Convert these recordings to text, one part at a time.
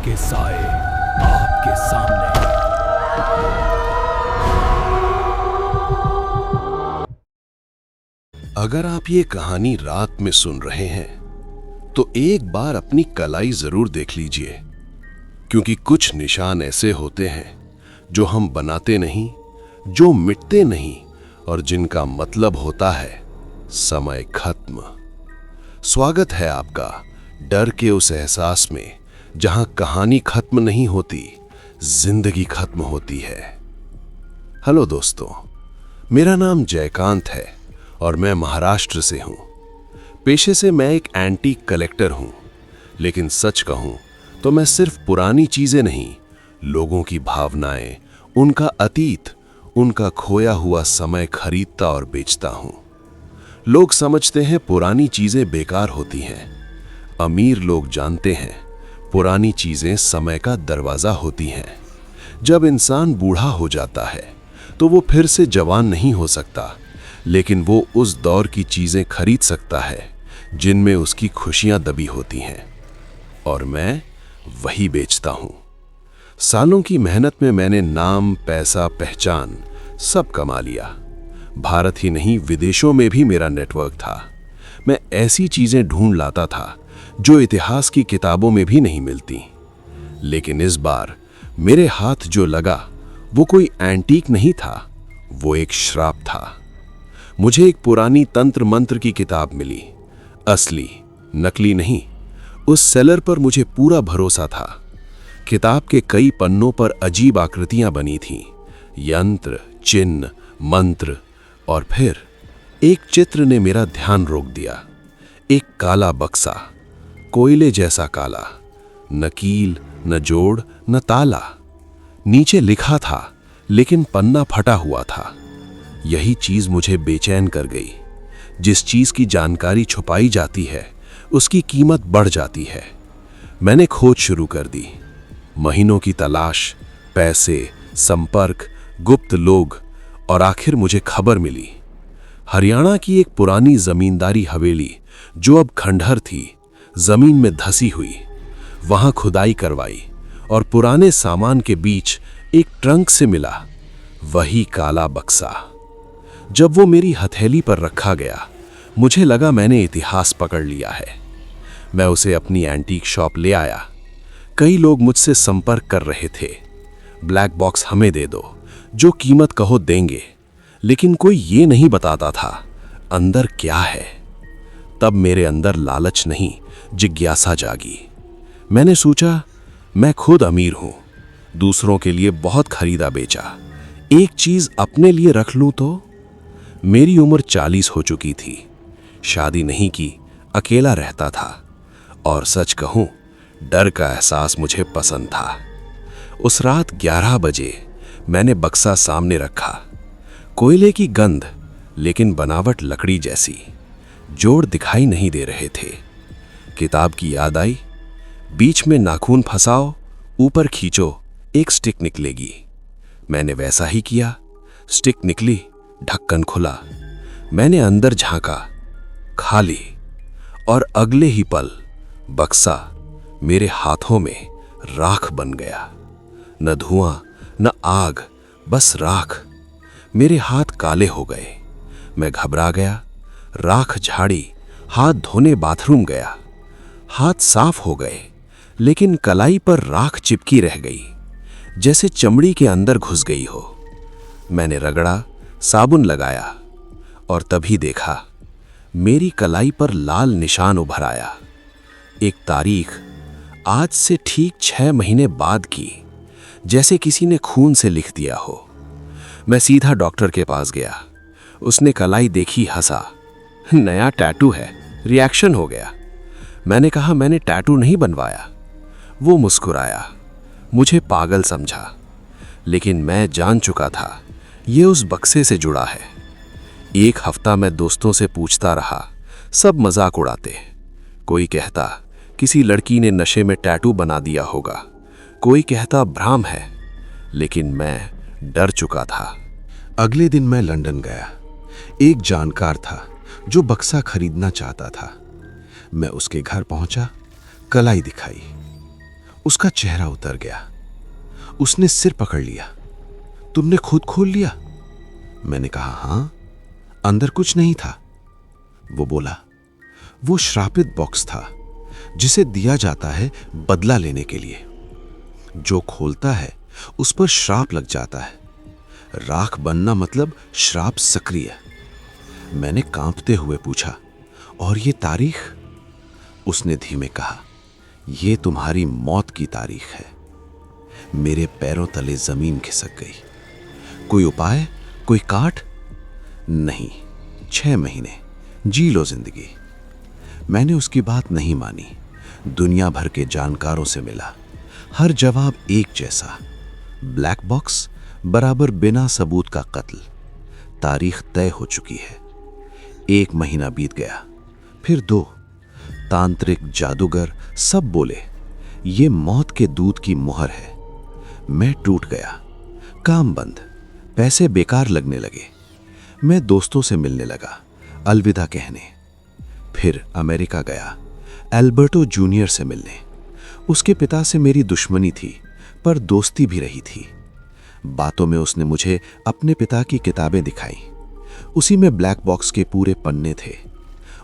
के साए आपके सामने। अगर आप ये कहानी रात में सुन रहे हैं तो एक बार अपनी कलाई जरूर देख लीजिए, क्योंकि कुछ निशान ऐसे होते हैं जो हम बनाते नहीं, जो मिटते नहीं और जिनका मतलब होता है समय खत्म। स्वागत है आपका डर के उस एहसास में जहां कहानी खत्म नहीं होती, जिंदगी खत्म होती है। हेलो दोस्तों, मेरा नाम जयकांत है और मैं महाराष्ट्र से हूं। पेशे से मैं एक एंटीक कलेक्टर हूं, लेकिन सच कहूं तो मैं सिर्फ पुरानी चीजें नहीं, लोगों की भावनाएं, उनका अतीत, उनका खोया हुआ समय खरीदता और बेचता हूं। लोग समझते हैं पुरानी चीजें बेकार होती हैं। अमीर लोग जानते हैं पुरानी चीजें समय का दरवाजा होती हैं। जब इंसान बूढ़ा हो जाता है तो वो फिर से जवान नहीं हो सकता, लेकिन वो उस दौर की चीजें खरीद सकता है जिनमें उसकी खुशियां दबी होती हैं। और मैं वही बेचता हूं। सालों की मेहनत में मैंने नाम, पैसा, पहचान सब कमा लिया। भारत ही नहीं, विदेशों में भी मेरा नेटवर्क था। मैं ऐसी चीजें ढूंढ लाता था जो इतिहास की किताबों में भी नहीं मिलती। लेकिन इस बार मेरे हाथ जो लगा वो कोई एंटीक नहीं था, वो एक श्राप था। मुझे एक पुरानी तंत्र मंत्र की किताब मिली, असली, नकली नहीं। उस सेलर पर मुझे पूरा भरोसा था। किताब के कई पन्नों पर अजीब आकृतियां बनी थीं, यंत्र, चिन्ह, मंत्र, और फिर एक चित्र ने मेरा ध्यान रोक दिया। एक काला बक्सा, कोयले जैसा काला, न कील, न जोड़, न ताला। नीचे लिखा था, लेकिन पन्ना फटा हुआ था। यही चीज मुझे बेचैन कर गई। जिस चीज की जानकारी छुपाई जाती है उसकी कीमत बढ़ जाती है। मैंने खोज शुरू कर दी। महीनों की तलाश, पैसे, संपर्क, गुप्त लोग, और आखिर मुझे खबर मिली। हरियाणा की एक पुरानी जमींदारी हवेली जो अब खंडहर थी, जमीन में धसी हुई। वहां खुदाई करवाई और पुराने सामान के बीच एक ट्रंक से मिला वही काला बक्सा। जब वो मेरी हथेली पर रखा गया, मुझे लगा मैंने इतिहास पकड़ लिया है। मैं उसे अपनी एंटीक शॉप ले आया। कई लोग मुझसे संपर्क कर रहे थे, ब्लैक बॉक्स हमें दे दो, जो कीमत कहो देंगे। लेकिन कोई ये नहीं बताता था अंदर क्या है। तब मेरे अंदर लालच नहीं, जिज्ञासा जागी। मैंने सोचा, मैं खुद अमीर हूं, दूसरों के लिए बहुत खरीदा बेचा, एक चीज अपने लिए रख लूं तो। मेरी उम्र 40 हो चुकी थी, शादी नहीं की, अकेला रहता था, और सच कहूं डर का एहसास मुझे पसंद था। उस रात 11 बजे मैंने बक्सा सामने रखा। कोयले की गंध, लेकिन बनावट लकड़ी जैसी। जोड़ दिखाई नहीं दे रहे थे। किताब की याद आई, बीच में नाखून फंसाओ, ऊपर खींचो, एक स्टिक निकलेगी। मैंने वैसा ही किया। स्टिक निकली, ढक्कन खुला। मैंने अंदर झांका, खाली, और अगले ही पल बक्सा मेरे हाथों में राख बन गया। न धुआं, न आग, बस राख। मेरे हाथ काले हो गए। मैं घबरा गया। राख झाड़ी, हाथ धोने बाथरूम गया। हाथ साफ हो गए, लेकिन कलाई पर राख चिपकी रह गई, जैसे चमड़ी के अंदर घुस गई हो। मैंने रगड़ा, साबुन लगाया, और तभी देखा मेरी कलाई पर लाल निशान उभर आया। एक तारीख, आज से ठीक 6 महीने बाद की, जैसे किसी ने खून से लिख दिया हो। मैं सीधा डॉक्टर के पास गया। उसने कलाई देखी, हंसा। नया टैटू है, रिएक्शन हो गया। मैंने कहा, मैंने टैटू नहीं बनवाया। वो मुस्कुराया, मुझे पागल समझा, लेकिन मैं जान चुका था ये उस बक्से से जुड़ा है। एक हफ्ता मैं दोस्तों से पूछता रहा, सब मजाक उड़ाते। कोई कहता किसी लड़की ने नशे में टैटू बना दिया होगा, कोई कहता भ्राम है, लेकिन मैं डर चुका था। अगले दिन मैं लंदन गया। एक जानकार था जो बक्सा खरीदना चाहता था। मैं उसके घर पहुंचा, कलाई दिखाई। उसका चेहरा उतर गया। उसने सिर पकड़ लिया। तुमने खुद खोल लिया? मैंने कहा, हां, अंदर कुछ नहीं था। वो बोला, वो श्रापित बॉक्स था जिसे दिया जाता है बदला लेने के लिए। जो खोलता है उस पर श्राप लग जाता है। राख बनना मतलब श्राप सक्रिय। मैंने कांपते हुए पूछा, और ये तारीख? उसने धीमे कहा, ये तुम्हारी मौत की तारीख है। मेरे पैरों तले जमीन खिसक गई। कोई उपाय, कोई काट? नहीं, 6 महीने जी लो जिंदगी। मैंने उसकी बात नहीं मानी। दुनिया भर के जानकारों से मिला, हर जवाब एक जैसा। ब्लैक बॉक्स बराबर बिना सबूत का कत्ल। तारीख तय हो चुकी है। 1 महीना बीत गया, फिर 2। तांत्रिक, जादूगर सब बोले, ये मौत के दूत की मुहर है। मैं टूट गया। काम बंद, पैसे बेकार लगने लगे। मैं दोस्तों से मिलने लगा, अलविदा कहने। फिर अमेरिका गया, एल्बर्टो जूनियर से मिलने। उसके पिता से मेरी दुश्मनी थी, पर दोस्ती भी रही थी। बातों में उसने मुझे अपने पिता की किताबें दिखाई। उसी में ब्लैक बॉक्स के पूरे पन्ने थे।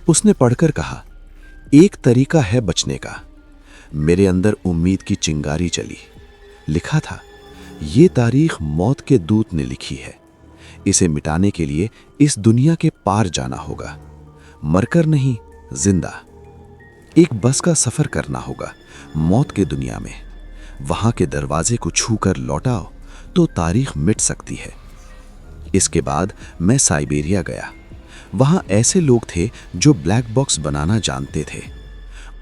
उसने पढ़कर कहा, एक तरीका है बचने का। मेरे अंदर उम्मीद की चिंगारी चली। लिखा था, ये तारीख मौत के दूत ने लिखी है। इसे मिटाने के लिए इस दुनिया के पार जाना होगा, मरकर नहीं, जिंदा। एक बस का सफर करना होगा मौत के दुनिया में। वहां के दरवाजे को छूकर लौटाओ तो तारीख मिट सकती है। इसके बाद मैं साइबेरिया गया। वहां ऐसे लोग थे जो ब्लैक बॉक्स बनाना जानते थे।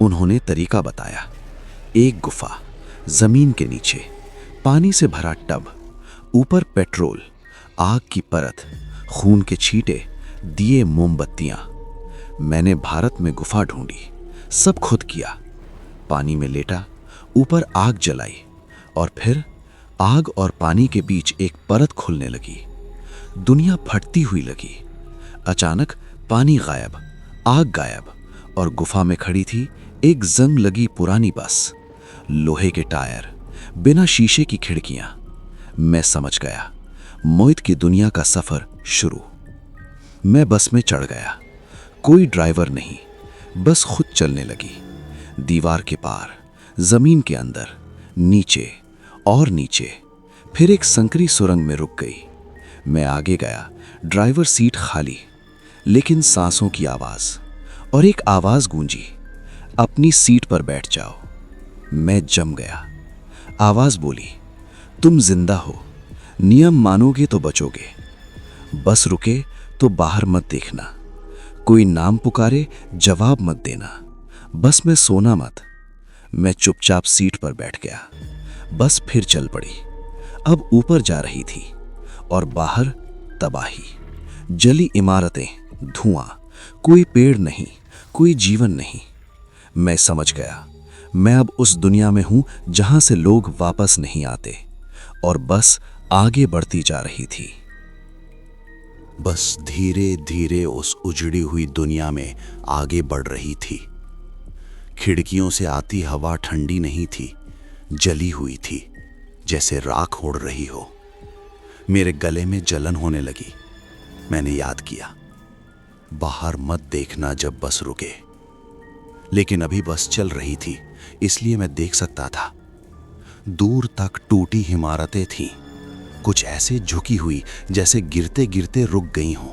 उन्होंने तरीका बताया। एक गुफा, जमीन के नीचे पानी से भरा टब, ऊपर पेट्रोल, आग की परत, खून के छींटे, दिए, मोमबत्तियां। मैंने भारत में गुफा ढूंढी, सब खुद किया। पानी में लेटा, ऊपर आग जलाई, और फिर आग और पानी के बीच एक परत खुलने लगी। दुनिया फटती हुई लगी। अचानक पानी गायब, आग गायब, और गुफा में खड़ी थी एक जंग लगी पुरानी बस। लोहे के टायर, बिना शीशे की खिड़कियां। मैं समझ गया, मौत की दुनिया का सफर शुरू। मैं बस में चढ़ गया। कोई ड्राइवर नहीं, बस खुद चलने लगी। दीवार के पार, जमीन के अंदर, नीचे और नीचे। फिर एक संकरी सुरंग में रुक गई। मैं आगे गया, ड्राइवर सीट खाली, लेकिन सांसों की आवाज। और एक आवाज गूंजी, अपनी सीट पर बैठ जाओ। मैं जम गया। आवाज बोली, तुम जिंदा हो, नियम मानोगे तो बचोगे। बस रुके तो बाहर मत देखना। कोई नाम पुकारे, जवाब मत देना। बस में सोना मत। मैं चुपचाप सीट पर बैठ गया। बस फिर चल पड़ी। अब ऊपर जा रही थी, और बाहर तबाही, जली इमारतें, धुआं, कोई पेड़ नहीं, कोई जीवन नहीं। मैं समझ गया, मैं अब उस दुनिया में हूं जहां से लोग वापस नहीं आते, और बस आगे बढ़ती जा रही थी। बस धीरे धीरे उस उजड़ी हुई दुनिया में आगे बढ़ रही थी। खिड़कियों से आती हवा ठंडी नहीं थी, जली हुई थी, जैसे राख उड़ रही हो। मेरे गले में जलन होने लगी। मैंने याद किया, बाहर मत देखना जब बस रुके। लेकिन अभी बस चल रही थी, इसलिए मैं देख सकता था। दूर तक टूटी इमारतें थीं, कुछ ऐसे झुकी हुई जैसे गिरते गिरते रुक गई हों।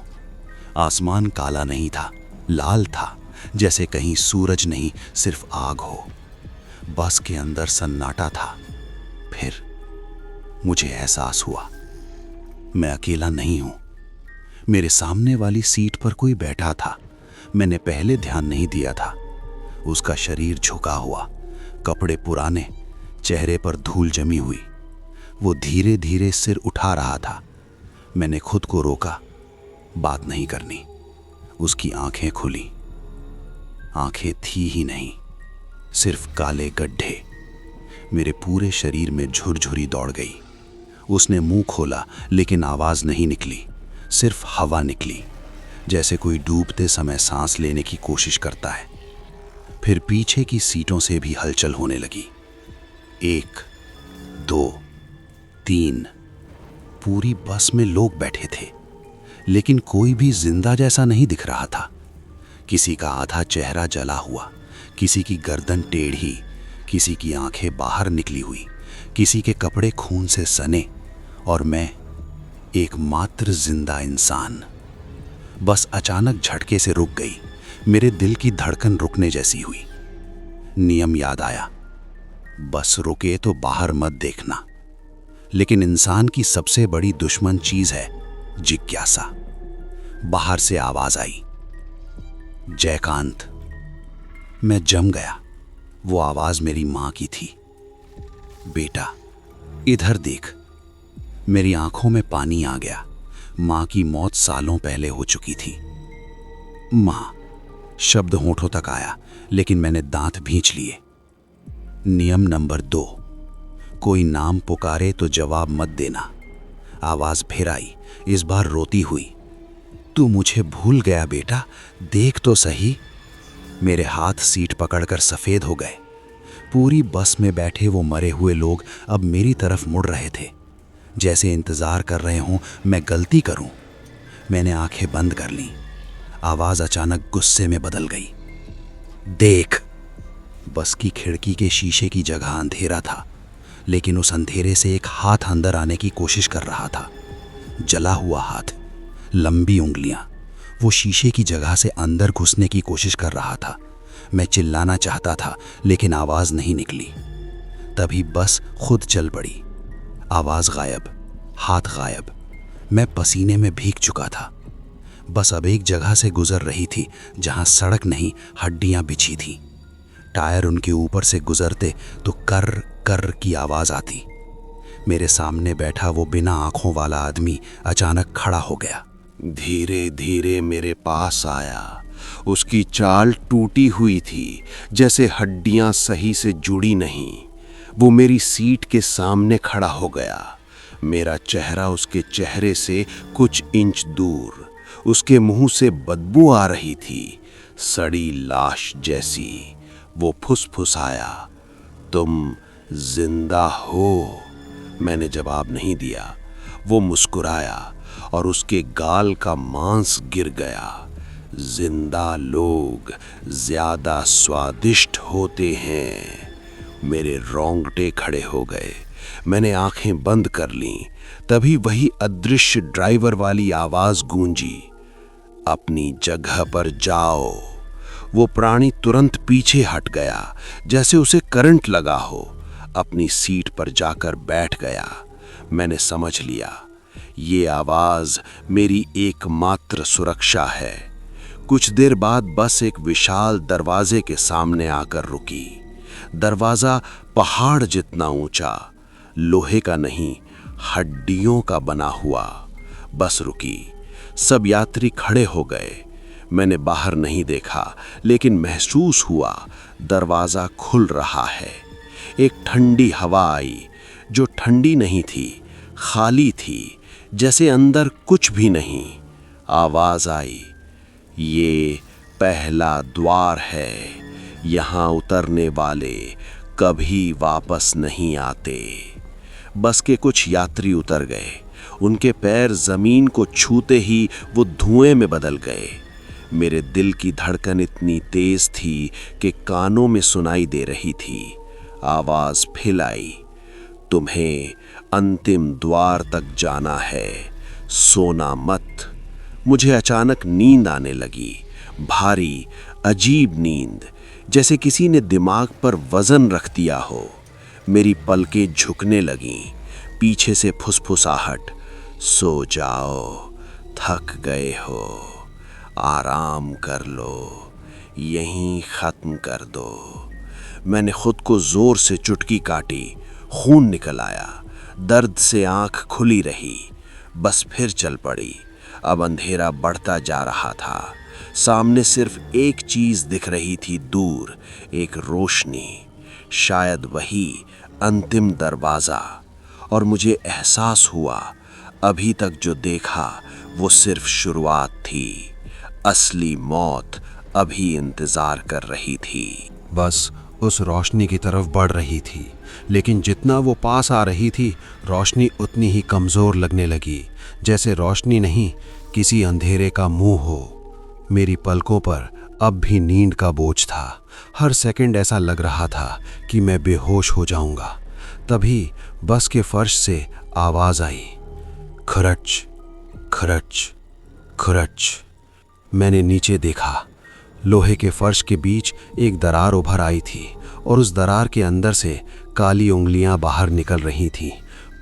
आसमान काला नहीं था, लाल था, जैसे कहीं सूरज नहीं, सिर्फ आग हो। बस के अंदर सन्नाटा था। फिर मुझे एहसास हुआ, मैं अकेला नहीं हूं। मेरे सामने वाली सीट पर कोई बैठा था। मैंने पहले ध्यान नहीं दिया था। उसका शरीर झुका हुआ, कपड़े पुराने, चेहरे पर धूल जमी हुई। वो धीरे धीरे सिर उठा रहा था। मैंने खुद को रोका, बात नहीं करनी। उसकी आंखें खुली। आंखें थी ही नहीं, सिर्फ काले गड्ढे। मेरे पूरे शरीर में झुरझुरी दौड़ गई। उसने मुंह खोला, लेकिन आवाज नहीं निकली, सिर्फ हवा निकली, जैसे कोई डूबते समय सांस लेने की कोशिश करता है। फिर पीछे की सीटों से भी हलचल होने लगी। 1, 2, 3। पूरी बस में लोग बैठे थे, लेकिन कोई भी जिंदा जैसा नहीं दिख रहा था। किसी का आधा चेहरा जला हुआ, किसी की गर्दन टेढ़ी, किसी की आंखें बाहर निकली हुई, किसी के कपड़े खून से सने, और मैं एकमात्र जिंदा इंसान। बस अचानक झटके से रुक गई। मेरे दिल की धड़कन रुकने जैसी हुई। नियम याद आया, बस रुके तो बाहर मत देखना। लेकिन इंसान की सबसे बड़ी दुश्मन चीज है जिज्ञासा। बाहर से आवाज आई, जयकांत। मैं जम गया। वो आवाज मेरी मां की थी। बेटा, इधर देख। मेरी आंखों में पानी आ गया। मां की मौत सालों पहले हो चुकी थी। मां, शब्द होठों तक आया, लेकिन मैंने दांत भींच लिए। नियम नंबर 2, कोई नाम पुकारे तो जवाब मत देना। आवाज फिर आई, इस बार रोती हुई। तू मुझे भूल गया बेटा, देख तो सही। मेरे हाथ सीट पकड़कर सफेद हो गए। पूरी बस में बैठे वो मरे हुए लोग अब मेरी तरफ मुड़ रहे थे, जैसे इंतजार कर रहे हों मैं गलती करूं। मैंने आंखें बंद कर लीं। आवाज अचानक गुस्से में बदल गई। देख। बस की खिड़की के शीशे की जगह अंधेरा था, लेकिन उस अंधेरे से एक हाथ अंदर आने की कोशिश कर रहा था। जला हुआ हाथ, लंबी उंगलियां। वो शीशे की जगह से अंदर घुसने की कोशिश कर रहा था। मैं चिल्लाना चाहता था, लेकिन आवाज नहीं निकली। तभी बस खुद चल पड़ी। आवाज गायब, हाथ गायब। मैं पसीने में भीग चुका था। बस अब एक जगह से गुजर रही थी जहां सड़क नहीं, हड्डियां बिछी थी। टायर उनके ऊपर से गुजरते तो कर कर की आवाज आती। मेरे सामने बैठा वो बिना आंखों वाला आदमी अचानक खड़ा हो गया। धीरे धीरे मेरे पास आया। उसकी चाल टूटी हुई थी, जैसे हड्डियां सही से जुड़ी नहीं। वो मेरी सीट के सामने खड़ा हो गया। मेरा चेहरा उसके चेहरे से कुछ इंच दूर। उसके मुंह से बदबू आ रही थी, सड़ी लाश जैसी। वो फुसफुसाया, तुम जिंदा हो। मैंने जवाब नहीं दिया। वो मुस्कुराया और उसके गाल का मांस गिर गया। जिंदा लोग ज्यादा स्वादिष्ट होते हैं। मेरे रोंगटे खड़े हो गए। मैंने आंखें बंद कर लीं। तभी वही अदृश्य ड्राइवर वाली आवाज गूंजी, अपनी जगह पर जाओ। वो प्राणी तुरंत पीछे हट गया, जैसे उसे करंट लगा हो। अपनी सीट पर जाकर बैठ गया। मैंने समझ लिया, ये आवाज मेरी एकमात्र सुरक्षा है। कुछ देर बाद बस एक विशाल दरवाजे के सामने आकर रुकी। दरवाजा पहाड़ जितना ऊंचा, लोहे का नहीं, हड्डियों का बना हुआ। बस रुकी। सब यात्री खड़े हो गए। मैंने बाहर नहीं देखा, लेकिन महसूस हुआ दरवाजा खुल रहा है। एक ठंडी हवा आई, जो ठंडी नहीं थी, खाली थी, जैसे अंदर कुछ भी नहीं। आवाज आई, ये पहला द्वार है। यहाँ उतरने वाले कभी वापस नहीं आते। बस के कुछ यात्री उतर गए। उनके पैर जमीन को छूते ही वो धुएं में बदल गए। मेरे दिल की धड़कन इतनी तेज थी कि कानों में सुनाई दे रही थी। आवाज फिर आई, तुम्हें अंतिम द्वार तक जाना है, सोना मत। मुझे अचानक नींद आने लगी, भारी अजीब नींद, जैसे किसी ने दिमाग पर वजन रख दिया हो। मेरी पलकें झुकने लगीं। पीछे से फुसफुसाहट, सो जाओ, थक गए हो, आराम कर लो, यहीं खत्म कर दो। मैंने खुद को जोर से चुटकी काटी। खून निकल आया। दर्द से आंख खुली रही। बस फिर चल पड़ी। अब अंधेरा बढ़ता जा रहा था। सामने सिर्फ एक चीज दिख रही थी, दूर एक रोशनी, शायद वही अंतिम दरवाजा। और मुझे एहसास हुआ, अभी तक जो देखा वो सिर्फ शुरुआत थी। असली मौत अभी इंतजार कर रही थी। बस उस रोशनी की तरफ बढ़ रही थी। लेकिन जितना वो पास आ रही थी रोशनी उतनी ही कमज़ोर लगने लगी, जैसे रोशनी नहीं किसी अंधेरे का मुंह हो। मेरी पलकों पर अब भी नींद का बोझ था। हर सेकंड ऐसा लग रहा था कि मैं बेहोश हो जाऊंगा। तभी बस के फर्श से आवाज़ आई, खरच खरच खरच। मैंने नीचे देखा। लोहे के फर्श के बीच एक दरार उभर आई थी और उस दरार के अंदर से काली उंगलियां बाहर निकल रही थीं,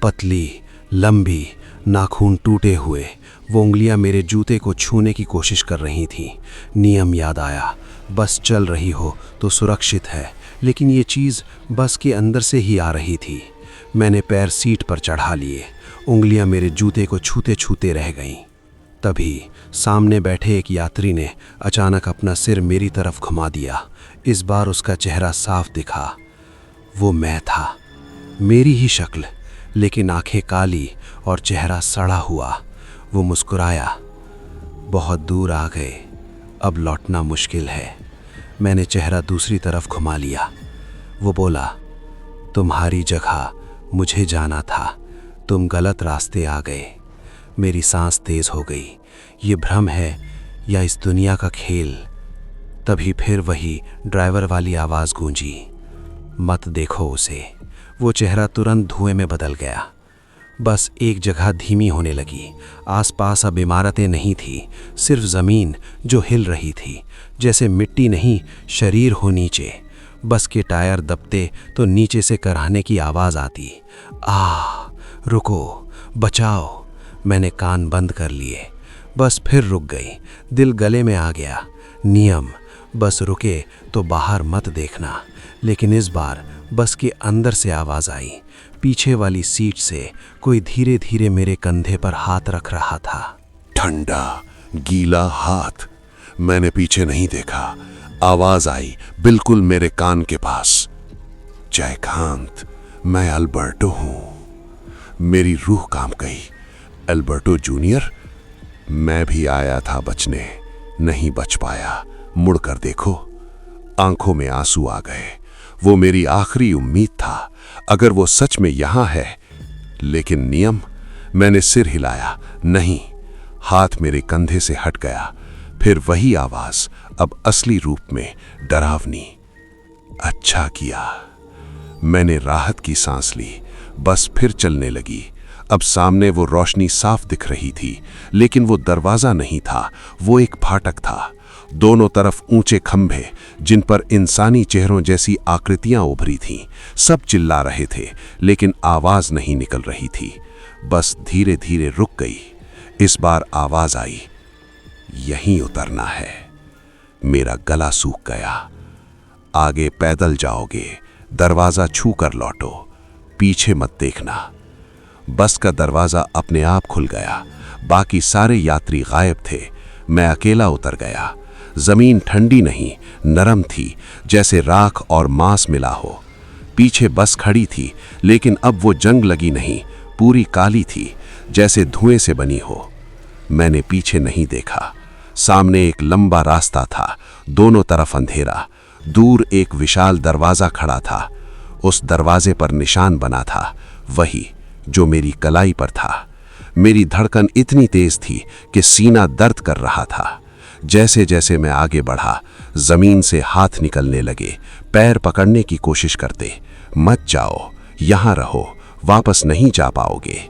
पतली, लंबी, नाखून टूटे हुए। वो उंगलियां मेरे जूते को छूने की कोशिश कर रही थीं। नियम याद आया, बस चल रही हो तो सुरक्षित है, लेकिन ये चीज़ बस के अंदर से ही आ रही थी। मैंने पैर सीट पर चढ़ा लिए। उंगलियां मेरे जूते को छूते छूते रह गईं। तभी सामने बैठे एक यात्री ने अचानक अपना सिर मेरी तरफ घुमा दिया। इस बार उसका चेहरा साफ दिखा। वो मैं था, मेरी ही शक्ल, लेकिन आंखें काली और चेहरा सड़ा हुआ। वो मुस्कुराया, बहुत दूर आ गए, अब लौटना मुश्किल है। मैंने चेहरा दूसरी तरफ घुमा लिया। वो बोला, तुम्हारी जगह मुझे जाना था, तुम गलत रास्ते आ गए। मेरी सांस तेज हो गई। ये भ्रम है या इस दुनिया का खेल? तभी फिर वही ड्राइवर वाली आवाज़ गूंजी, मत देखो उसे। वो चेहरा तुरंत धुएं में बदल गया। बस एक जगह धीमी होने लगी। आसपास अब इमारतें नहीं थी, सिर्फ ज़मीन जो हिल रही थी, जैसे मिट्टी नहीं शरीर हो नीचे। बस के टायर दबते तो नीचे से कराहने की आवाज़ आती, रुको, बचाओ। मैंने कान बंद कर लिए। बस फिर रुक गई। दिल गले में आ गया। नियम, बस रुके तो बाहर मत देखना। लेकिन इस बार बस के अंदर से आवाज़ आई। पीछे वाली सीट से कोई धीरे धीरे मेरे कंधे पर हाथ रख रहा था। ठंडा गीला हाथ। मैंने पीछे नहीं देखा। आवाज आई बिल्कुल मेरे कान के पास, जयकांत, मैं अल्बर्टो हूं। मेरी रूह कांप गई। Alberto junior? मैं भी आया था बचने, नहीं बच पाया। मुड़कर देखो। आंखों में आंसू आ गए। वो मेरी आखिरी उम्मीद था, अगर वो सच में यहां है। लेकिन नियम? मैंने सिर हिलाया, नहीं। हाथ मेरे कंधे से हट गया। फिर वही आवाज, अब असली रूप में, डरावनी। अच्छा किया। मैंने राहत की सांस ली। बस फिर चलने लगी। अब सामने वो रोशनी साफ दिख रही थी, लेकिन वो दरवाजा नहीं था, वो एक फाटक था। दोनों तरफ ऊंचे खंभे, जिन पर इंसानी चेहरों जैसी आकृतियां उभरी थीं। सब चिल्ला रहे थे, लेकिन आवाज नहीं निकल रही थी। बस धीरे धीरे रुक गई। इस बार आवाज आई, यहीं उतरना है। मेरा गला सूख गया। आगे पैदल जाओगे, दरवाजा छू कर लौटो, पीछे मत देखना। बस का दरवाजा अपने आप खुल गया। बाकी सारे यात्री गायब थे। मैं अकेला उतर गया। जमीन ठंडी नहीं, नरम थी, जैसे राख और मांस मिला हो। पीछे बस खड़ी थी, लेकिन अब वो जंग लगी नहीं, पूरी काली थी, जैसे धुएं से बनी हो। मैंने पीछे नहीं देखा। सामने एक लंबा रास्ता था, दोनों तरफ अंधेरा। दूर एक विशाल दरवाजा खड़ा था। उस दरवाजे पर निशान बना था, वही जो मेरी कलाई पर था। मेरी धड़कन इतनी तेज थी कि सीना दर्द कर रहा था। जैसे जैसे मैं आगे बढ़ा, जमीन से हाथ निकलने लगे, पैर पकड़ने की कोशिश करते। मत जाओ, यहां रहो, वापस नहीं जा पाओगे।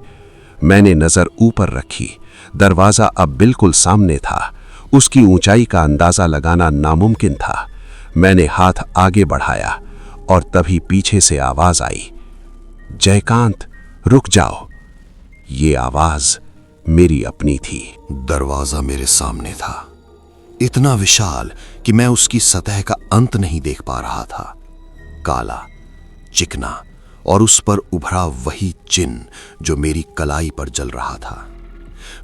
मैंने नजर ऊपर रखी। दरवाजा अब बिल्कुल सामने था। उसकी ऊंचाई का अंदाजा लगाना नामुमकिन था। मैंने हाथ आगे बढ़ाया और तभी पीछे से आवाज आई, जयकांत, रुक जाओ। ये आवाज मेरी अपनी थी। दरवाजा मेरे सामने था, इतना विशाल कि मैं उसकी सतह का अंत नहीं देख पा रहा था। काला, चिकना, और उस पर उभरा वही चिन्ह जो मेरी कलाई पर जल रहा था।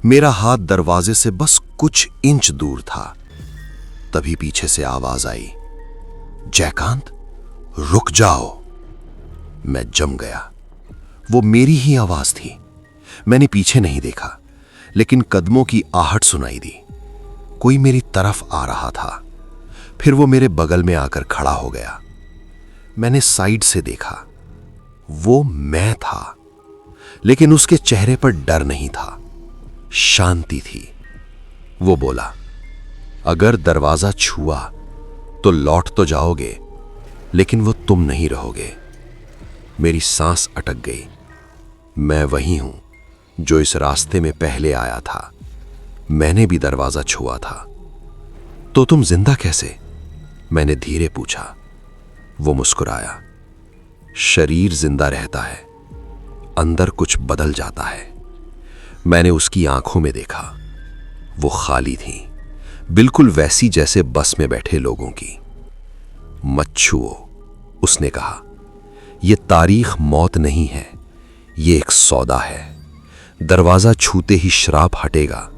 मेरा हाथ दरवाजे से बस कुछ इंच दूर था। तभी पीछे से आवाज आई, जयकांत, रुक जाओ। मैं जम गया। वो मेरी ही आवाज थी। मैंने पीछे नहीं देखा, लेकिन कदमों की आहट सुनाई दी। कोई मेरी तरफ आ रहा था। फिर वो मेरे बगल में आकर खड़ा हो गया। मैंने साइड से देखा। वो मैं था, लेकिन उसके चेहरे पर डर नहीं था, शांति थी। वो बोला, अगर दरवाजा छुआ तो लौट तो जाओगे, लेकिन वो तुम नहीं रहोगे। मेरी सांस अटक गई। मैं वही हूं जो इस रास्ते में पहले आया था। मैंने भी दरवाजा छुआ था। तो तुम जिंदा कैसे? मैंने धीरे पूछा। वो मुस्कुराया। शरीर जिंदा रहता है, अंदर कुछ बदल जाता है। मैंने उसकी आंखों में देखा। वो खाली थी, बिल्कुल वैसी जैसे बस में बैठे लोगों की। मत छुओ, उसने कहा। यह तारीख मौत नहीं है, ये एक सौदा है। दरवाजा छूते ही श्राप हटेगा,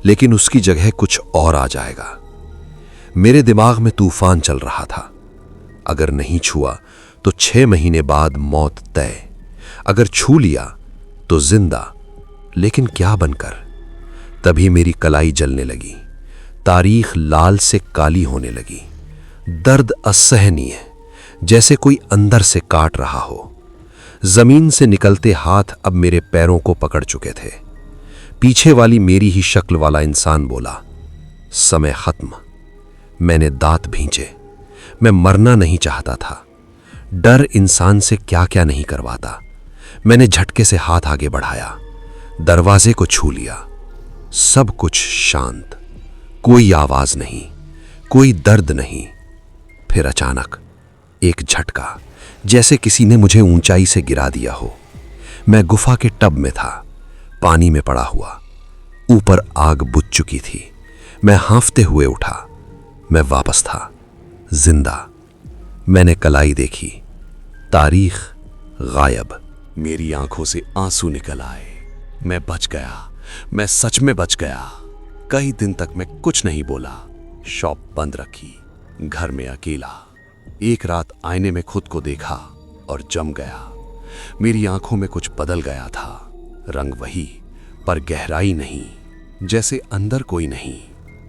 लेकिन उसकी जगह कुछ और आ जाएगा। मेरे दिमाग में तूफान चल रहा था। अगर नहीं छुआ तो 6 महीने बाद मौत तय, अगर छू लिया तो जिंदा, लेकिन क्या बनकर? तभी मेरी कलाई जलने लगी। तारीख लाल से काली होने लगी। दर्द असहनीय, जैसे कोई अंदर से काट रहा हो। जमीन से निकलते हाथ अब मेरे पैरों को पकड़ चुके थे। पीछे वाली मेरी ही शक्ल वाला इंसान बोला, समय खत्म। मैंने दांत भींचे। मैं मरना नहीं चाहता था। डर इंसान से क्या क्या नहीं करवाता। मैंने झटके से हाथ आगे बढ़ाया, दरवाजे को छू लिया। सब कुछ शांत, कोई आवाज नहीं, कोई दर्द नहीं। फिर अचानक एक झटका, जैसे किसी ने मुझे ऊंचाई से गिरा दिया हो। मैं गुफा के टब में था, पानी में पड़ा हुआ। ऊपर आग बुझ चुकी थी। मैं हांफते हुए उठा। मैं वापस था, जिंदा। मैंने कलाई देखी, तारीख गायब। मेरी आंखों से आंसू निकल आए। मैं बच गया, मैं सच में बच गया। कई दिन तक मैं कुछ नहीं बोला। शॉप बंद रखी, घर में अकेला। एक रात आईने में खुद को देखा और जम गया। मेरी आंखों में कुछ बदल गया था। रंग वही, पर गहराई नहीं, जैसे अंदर कोई नहीं।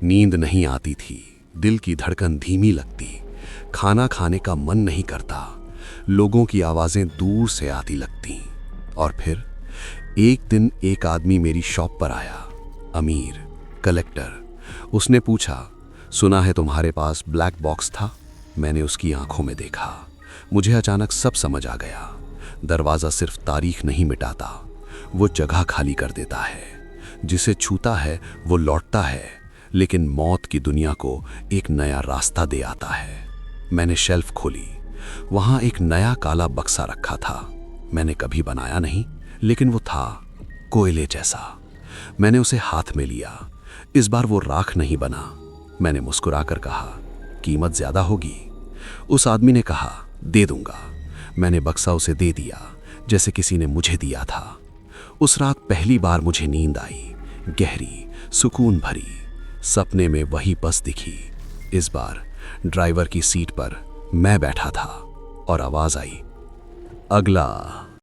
नींद नहीं आती थी, दिल की धड़कन धीमी लगती। खाना खाने का मन नहीं करता। लोगों की आवाजें दूर से आती लगती। और फिर एक दिन एक आदमी मेरी शॉप पर आया, अमीर, कलेक्टर। उसने पूछा, सुना है तुम्हारे पास ब्लैक बॉक्स था? मैंने उसकी आंखों में देखा। मुझे अचानक सब समझ आ गया। दरवाजा सिर्फ तारीख नहीं मिटाता, वो जगह खाली कर देता है। जिसे छूता है वो लौटता है, लेकिन मौत की दुनिया को एक नया रास्ता दे आता है। मैंने शेल्फ खोली। वहां एक नया काला बक्सा रखा था। मैंने कभी बनाया नहीं, लेकिन वो था कोयले जैसा। मैंने उसे हाथ में लिया। इस बार वो राख नहीं बना। मैंने मुस्कुराकर कहा, कीमत ज्यादा होगी। उस आदमी ने कहा, दे दूंगा। मैंने बक्सा उसे दे दिया, जैसे किसी ने मुझे दिया था। उस रात पहली बार मुझे नींद आई, गहरी, सुकून भरी। सपने में वही बस दिखी। इस बार ड्राइवर की सीट पर मैं बैठा था और आवाज आई, अगला।